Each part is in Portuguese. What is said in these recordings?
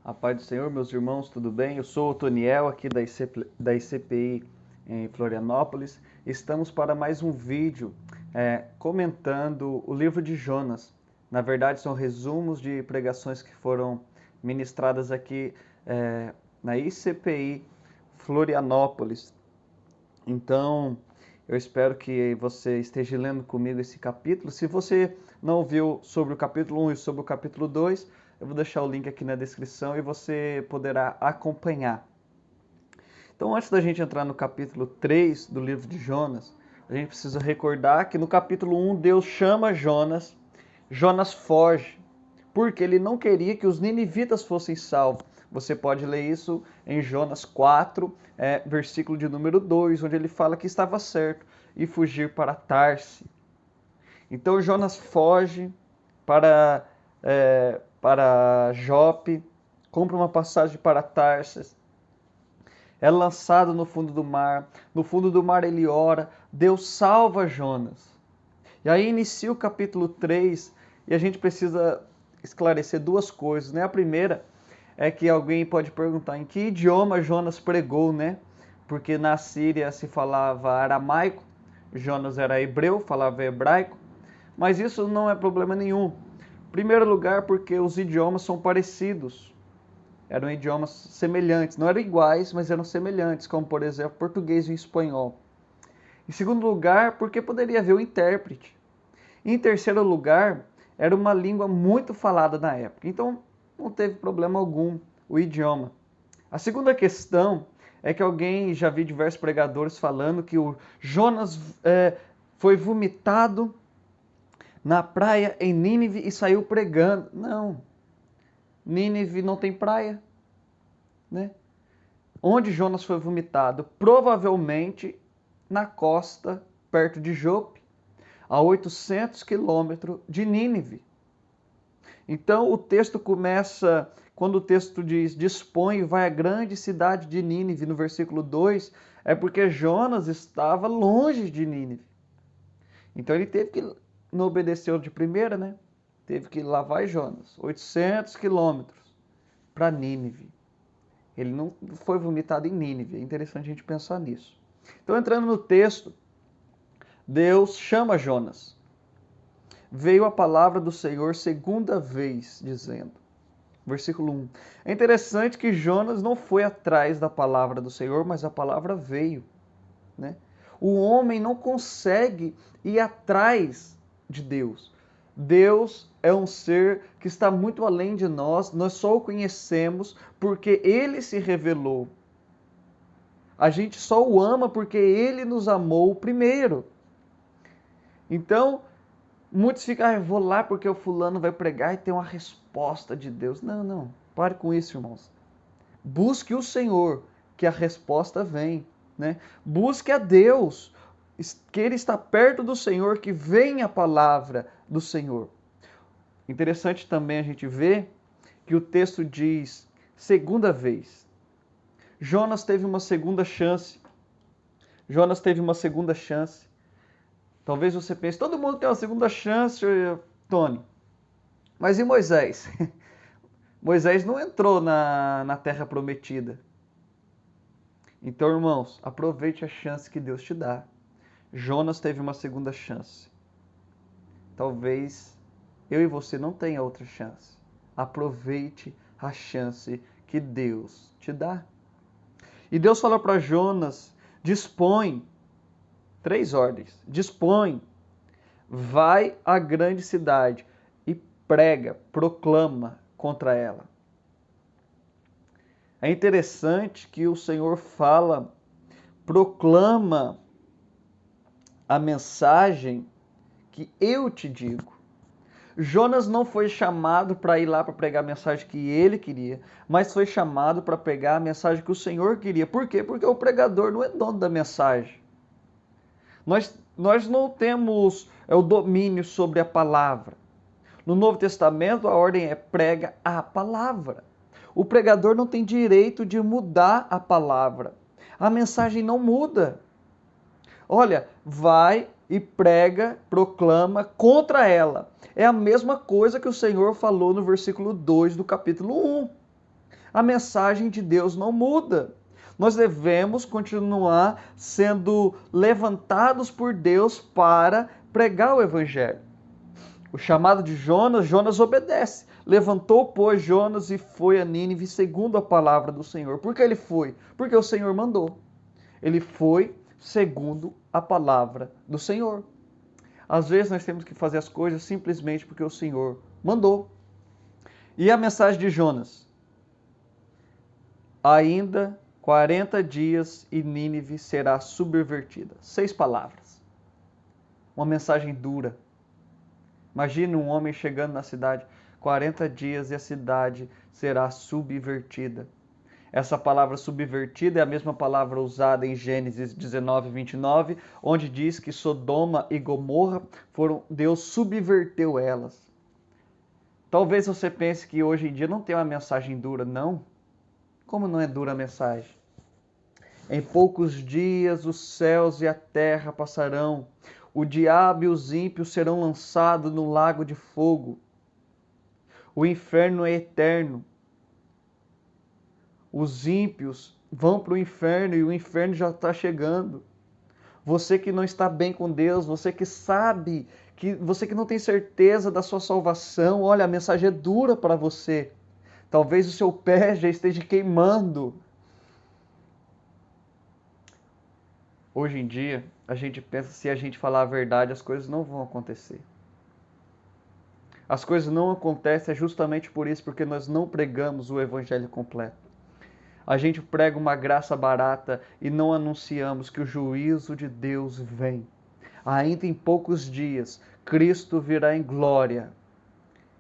A paz do Senhor, meus irmãos, tudo bem? Eu sou o Toniel, aqui da ICPI em Florianópolis. Estamos para mais um vídeo comentando o livro de Jonas. Na verdade, são resumos de pregações que foram ministradas aqui na ICPI Florianópolis. Então, eu espero que você esteja lendo comigo esse capítulo. Se você não viu sobre o capítulo 1 e sobre o capítulo 2, eu vou deixar o link aqui na descrição e você poderá acompanhar. Então, antes da gente entrar no capítulo 3 do livro de Jonas, a gente precisa recordar que no capítulo 1 Deus chama Jonas, Jonas foge, porque ele não queria que os ninivitas fossem salvos. Você pode ler isso em Jonas 4, versículo de número 2, onde ele fala que estava certo e fugir para Tarse. Então Jonas foge para Jope, compra uma passagem para Tarsis, é lançado no fundo do mar. No fundo do mar ele ora, Deus salva Jonas. E aí inicia o capítulo 3 e a gente precisa esclarecer duas coisas, né? A primeira é que alguém pode perguntar em que idioma Jonas pregou, né? Porque na Síria se falava aramaico, Jonas era hebreu, falava hebraico, mas isso não é problema nenhum. Em primeiro lugar, porque os idiomas são parecidos. Eram idiomas semelhantes. Não eram iguais, mas eram semelhantes, como, por exemplo, português e espanhol. Em segundo lugar, porque poderia haver um intérprete. Em terceiro lugar, era uma língua muito falada na época. Então, não teve problema algum o idioma. A segunda questão é que alguém, já vi diversos pregadores falando que o Jonas foi vomitado na praia em Nínive e saiu pregando. Não. Nínive não tem praia, né? Onde Jonas foi vomitado? Provavelmente na costa, perto de Jope, a 800 quilômetros de Nínive. Então o texto começa, quando o texto diz, dispõe, vai à grande cidade de Nínive, no versículo 2, é porque Jonas estava longe de Nínive. Então ele teve que, não obedeceu de primeira, né? Teve que ir lá vai Jonas, 800 quilômetros para Nínive. Ele não foi vomitado em Nínive. É interessante a gente pensar nisso. Então, entrando no texto, Deus chama Jonas. Veio a palavra do Senhor segunda vez, dizendo. Versículo 1. É interessante que Jonas não foi atrás da palavra do Senhor, mas a palavra veio, né? O homem não consegue ir atrás de Deus. Deus é um ser que está muito além de nós só o conhecemos porque ele se revelou. A gente só o ama porque ele nos amou primeiro. Então, muitos ficam, vou lá porque o fulano vai pregar e tem uma resposta de Deus. Não, pare com isso, irmãos. Busque o Senhor, que a resposta vem, né? Busque a Deus, que Ele está perto do Senhor, que vem a palavra do Senhor. Interessante também a gente ver que o texto diz segunda vez. Jonas teve uma segunda chance. Jonas teve uma segunda chance. Talvez você pense, todo mundo tem uma segunda chance, Tony. Mas e Moisés? Moisés não entrou na terra prometida. Então, irmãos, aproveite a chance que Deus te dá. Jonas teve uma segunda chance. Talvez eu e você não tenha outra chance. Aproveite a chance que Deus te dá. E Deus fala para Jonas, dispõe, 3 ordens, dispõe, vai à grande cidade e prega, proclama contra ela. É interessante que o Senhor fala, proclama a mensagem que eu te digo. Jonas não foi chamado para ir lá para pregar a mensagem que ele queria, mas foi chamado para pregar a mensagem que o Senhor queria. Por quê? Porque o pregador não é dono da mensagem. Nós não temos o domínio sobre a palavra. No Novo Testamento, a ordem é prega a palavra. O pregador não tem direito de mudar a palavra. A mensagem não muda. Olha, vai e prega, proclama contra ela. É a mesma coisa que o Senhor falou no versículo 2 do capítulo 1. A mensagem de Deus não muda. Nós devemos continuar sendo levantados por Deus para pregar o Evangelho. O chamado de Jonas, Jonas obedece. Levantou, pois, Jonas e foi a Nínive segundo a palavra do Senhor. Por que ele foi? Porque o Senhor mandou. Ele foi segundo a palavra do Senhor. Às vezes nós temos que fazer as coisas simplesmente porque o Senhor mandou. E a mensagem de Jonas? Ainda 40 dias e Nínive será subvertida. 6 palavras. Uma mensagem dura. Imagine um homem chegando na cidade, 40 dias e a cidade será subvertida. Essa palavra subvertida é a mesma palavra usada em Gênesis 19, 29, onde diz que Sodoma e Gomorra Deus subverteu elas. Talvez você pense que hoje em dia não tem uma mensagem dura, não. Como não é dura a mensagem? Em poucos dias os céus e a terra passarão, o diabo e os ímpios serão lançados no lago de fogo. O inferno é eterno. Os ímpios vão para o inferno e o inferno já está chegando. Você que não está bem com Deus, você que sabe, você que não tem certeza da sua salvação, olha, a mensagem é dura para você. Talvez o seu pé já esteja queimando. Hoje em dia, a gente pensa que se a gente falar a verdade, as coisas não vão acontecer. As coisas não acontecem justamente por isso, porque nós não pregamos o evangelho completo. A gente prega uma graça barata e não anunciamos que o juízo de Deus vem. Ainda em poucos dias, Cristo virá em glória.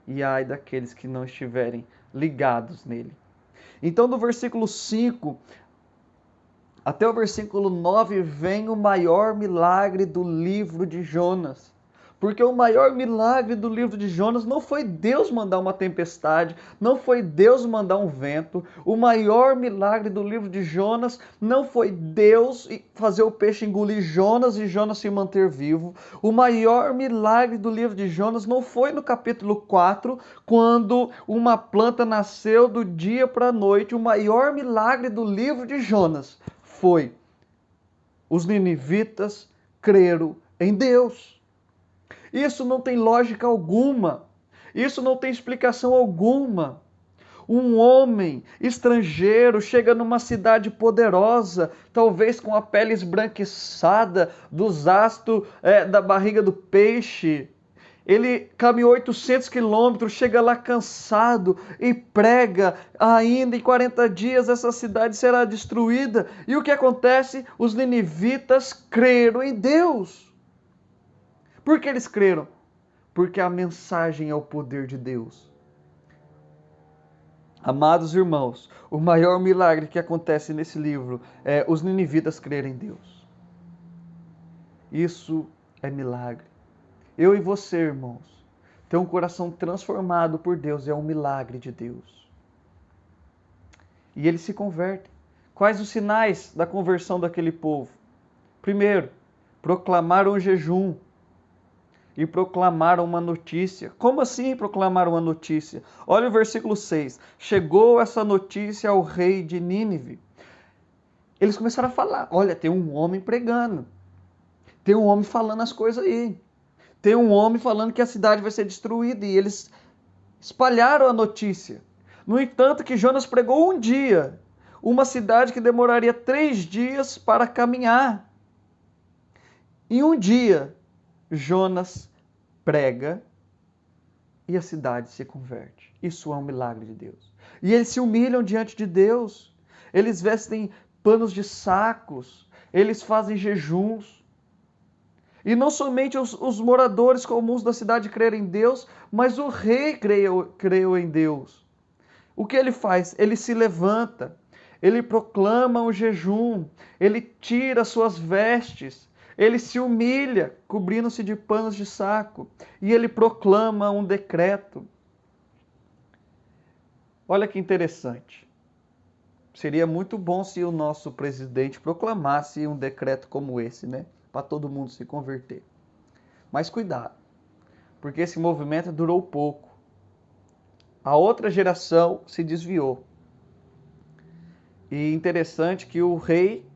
E ai daqueles que não estiverem ligados nele. Então, do versículo 5 até o versículo 9 vem o maior milagre do livro de Jonas. Porque o maior milagre do livro de Jonas não foi Deus mandar uma tempestade, não foi Deus mandar um vento. O maior milagre do livro de Jonas não foi Deus fazer o peixe engolir Jonas e Jonas se manter vivo. O maior milagre do livro de Jonas não foi no capítulo 4, quando uma planta nasceu do dia para a noite. O maior milagre do livro de Jonas foi os ninivitas creram em Deus. Isso não tem lógica alguma. Isso não tem explicação alguma. Um homem estrangeiro chega numa cidade poderosa, talvez com a pele esbranquiçada dos astos da barriga do peixe. Ele caminhou 800 quilômetros, chega lá cansado e prega. Ainda em 40 dias essa cidade será destruída. E o que acontece? Os ninivitas creram em Deus. Por que eles creram? Porque a mensagem é o poder de Deus. Amados irmãos, o maior milagre que acontece nesse livro é os ninivitas crerem em Deus. Isso é milagre. Eu e você, irmãos, ter um coração transformado por Deus é um milagre de Deus. E eles se convertem. Quais os sinais da conversão daquele povo? Primeiro, proclamaram o jejum e proclamaram uma notícia. Como assim proclamaram uma notícia? Olha o versículo 6. Chegou essa notícia ao rei de Nínive. Eles começaram a falar, olha, tem um homem pregando. Tem um homem falando as coisas aí. Tem um homem falando que a cidade vai ser destruída. E eles espalharam a notícia. No entanto, que Jonas pregou um dia. Uma cidade que demoraria 3 dias para caminhar. Em um dia, Jonas prega e a cidade se converte. Isso é um milagre de Deus. E eles se humilham diante de Deus. Eles vestem panos de sacos. Eles fazem jejuns. E não somente os moradores comuns da cidade creram em Deus, mas o rei creu em Deus. O que ele faz? Ele se levanta, ele proclama o jejum, ele tira suas vestes, ele se humilha, cobrindo-se de panos de saco, e ele proclama um decreto. Olha que interessante. Seria muito bom se o nosso presidente proclamasse um decreto como esse, né? Para todo mundo se converter. Mas cuidado, porque esse movimento durou pouco. A outra geração se desviou. E interessante que o rei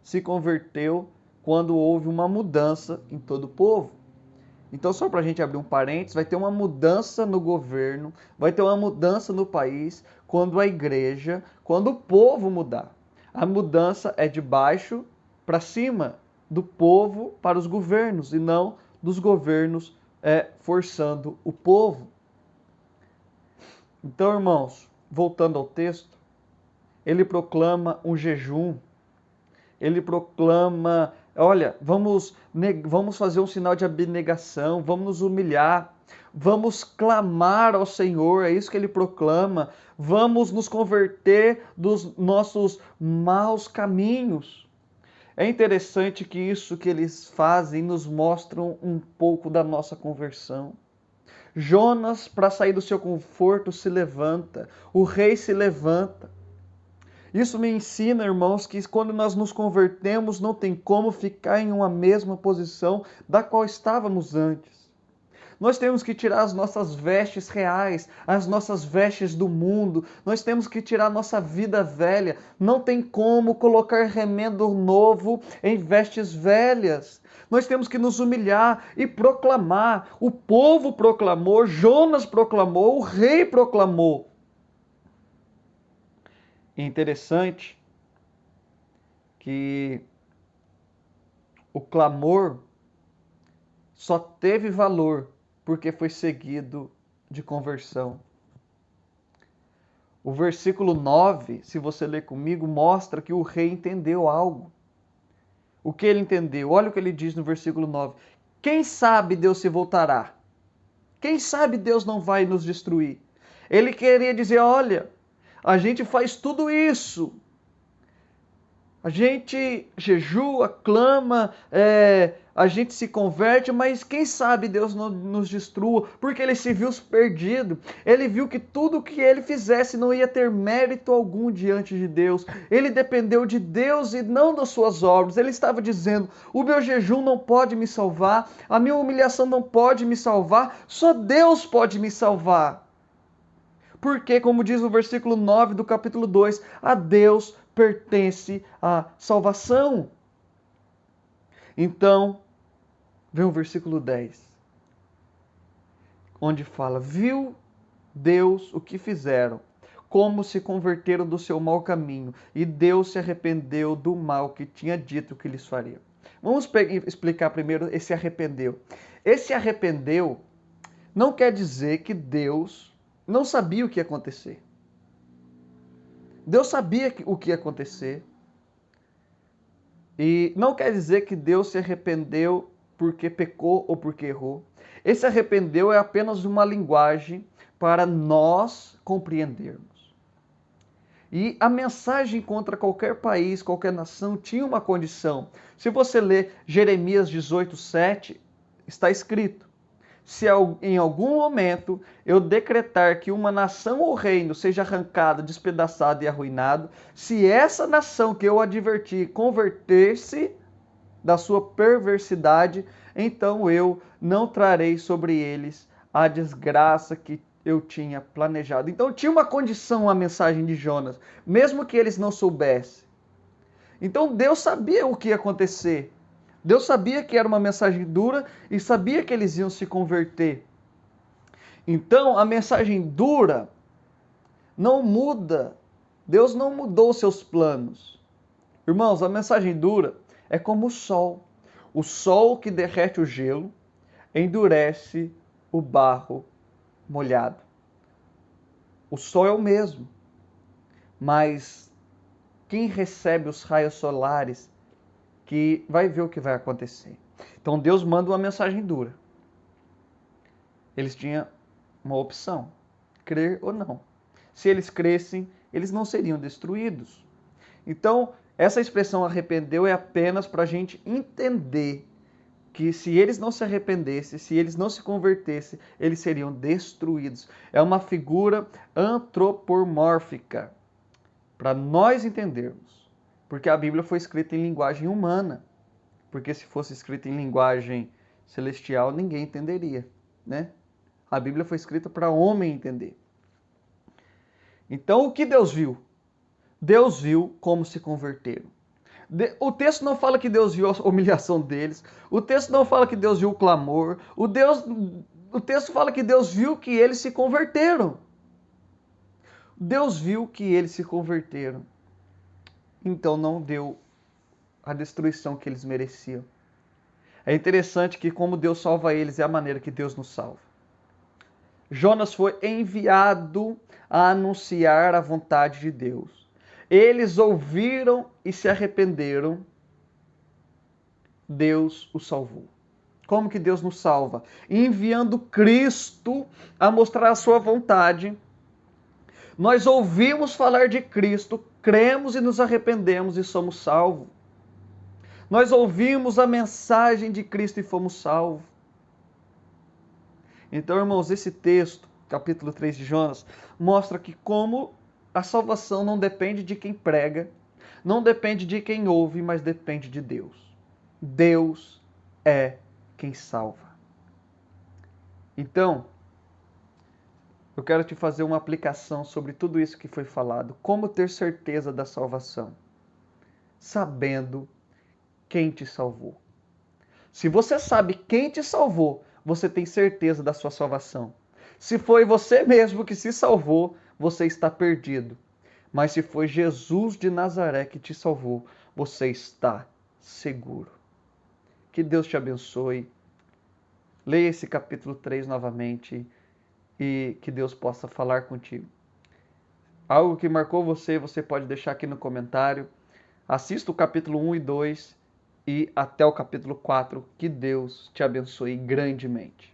se converteu quando houve uma mudança em todo o povo. Então, só para a gente abrir um parênteses, vai ter uma mudança no governo, vai ter uma mudança no país, quando a igreja, quando o povo mudar. A mudança é de baixo para cima, do povo para os governos, e não dos governos forçando o povo. Então, irmãos, voltando ao texto, ele proclama um jejum, ele proclama, olha, vamos fazer um sinal de abnegação, vamos nos humilhar, vamos clamar ao Senhor, é isso que ele proclama, vamos nos converter dos nossos maus caminhos. É interessante que isso que eles fazem nos mostram um pouco da nossa conversão. Jonas, para sair do seu conforto, se levanta, o rei se levanta. Isso me ensina, irmãos, que quando nós nos convertemos, não tem como ficar em uma mesma posição da qual estávamos antes. Nós temos que tirar as nossas vestes reais, as nossas vestes do mundo. Nós temos que tirar a nossa vida velha. Não tem como colocar remendo novo em vestes velhas. Nós temos que nos humilhar e proclamar. O povo proclamou, Jonas proclamou, o rei proclamou. É interessante que o clamor só teve valor porque foi seguido de conversão. O versículo 9, se você ler comigo, mostra que o rei entendeu algo. O que ele entendeu? Olha o que ele diz no versículo 9. Quem sabe Deus se voltará? Quem sabe Deus não vai nos destruir? Ele queria dizer, olha, a gente faz tudo isso. A gente jejua, clama, a gente se converte, mas quem sabe Deus não nos destrua, porque ele se viu perdido. Ele viu que tudo o que ele fizesse não ia ter mérito algum diante de Deus. Ele dependeu de Deus e não das suas obras. Ele estava dizendo, o meu jejum não pode me salvar, a minha humilhação não pode me salvar, só Deus pode me salvar. Porque, como diz o versículo 9 do capítulo 2, a Deus pertence a salvação. Então, vem o versículo 10, onde fala, viu Deus o que fizeram, como se converteram do seu mau caminho, e Deus se arrependeu do mal que tinha dito que lhes faria. Vamos explicar primeiro esse arrependeu. Esse arrependeu não quer dizer que Deus não sabia o que ia acontecer. Deus sabia o que ia acontecer. E não quer dizer que Deus se arrependeu porque pecou ou porque errou. Esse arrependeu é apenas uma linguagem para nós compreendermos. E a mensagem contra qualquer país, qualquer nação, tinha uma condição. Se você ler Jeremias 18:7, está escrito, se em algum momento eu decretar que uma nação ou reino seja arrancado, despedaçado e arruinado, se essa nação que eu adverti converter-se da sua perversidade, então eu não trarei sobre eles a desgraça que eu tinha planejado. Então tinha uma condição a mensagem de Jonas, mesmo que eles não soubessem. Então Deus sabia o que ia acontecer. Deus sabia que era uma mensagem dura e sabia que eles iam se converter. Então, a mensagem dura não muda. Deus não mudou seus planos. Irmãos, a mensagem dura é como o sol. O sol que derrete o gelo endurece o barro molhado. O sol é o mesmo, mas quem recebe os raios solares que vai ver o que vai acontecer. Então Deus manda uma mensagem dura. Eles tinham uma opção, crer ou não. Se eles crescem, eles não seriam destruídos. Então, essa expressão arrependeu é apenas para a gente entender que se eles não se arrependessem, se eles não se convertessem, eles seriam destruídos. É uma figura antropomórfica, para nós entendermos. Porque a Bíblia foi escrita em linguagem humana. Porque se fosse escrita em linguagem celestial, ninguém entenderia, né? A Bíblia foi escrita para homem entender. Então, o que Deus viu? Deus viu como se converteram. O texto não fala que Deus viu a humilhação deles. O texto não fala que Deus viu o clamor. O texto fala que Deus viu que eles se converteram. Deus viu que eles se converteram. Então não deu a destruição que eles mereciam. É interessante que como Deus salva eles é a maneira que Deus nos salva. Jonas foi enviado a anunciar a vontade de Deus. Eles ouviram e se arrependeram. Deus os salvou. Como que Deus nos salva? Enviando Cristo a mostrar a sua vontade. Nós ouvimos falar de Cristo, cremos e nos arrependemos e somos salvos. Nós ouvimos a mensagem de Cristo e fomos salvos. Então, irmãos, esse texto, capítulo 3 de Jonas, mostra que como a salvação não depende de quem prega, não depende de quem ouve, mas depende de Deus. Deus é quem salva. Então, eu quero te fazer uma aplicação sobre tudo isso que foi falado. Como ter certeza da salvação? Sabendo quem te salvou. Se você sabe quem te salvou, você tem certeza da sua salvação. Se foi você mesmo que se salvou, você está perdido. Mas se foi Jesus de Nazaré que te salvou, você está seguro. Que Deus te abençoe. Leia esse capítulo 3 novamente e que Deus possa falar contigo. Algo que marcou você, você pode deixar aqui no comentário. Assista o capítulo 1 e 2 e até o capítulo 4. Que Deus te abençoe grandemente.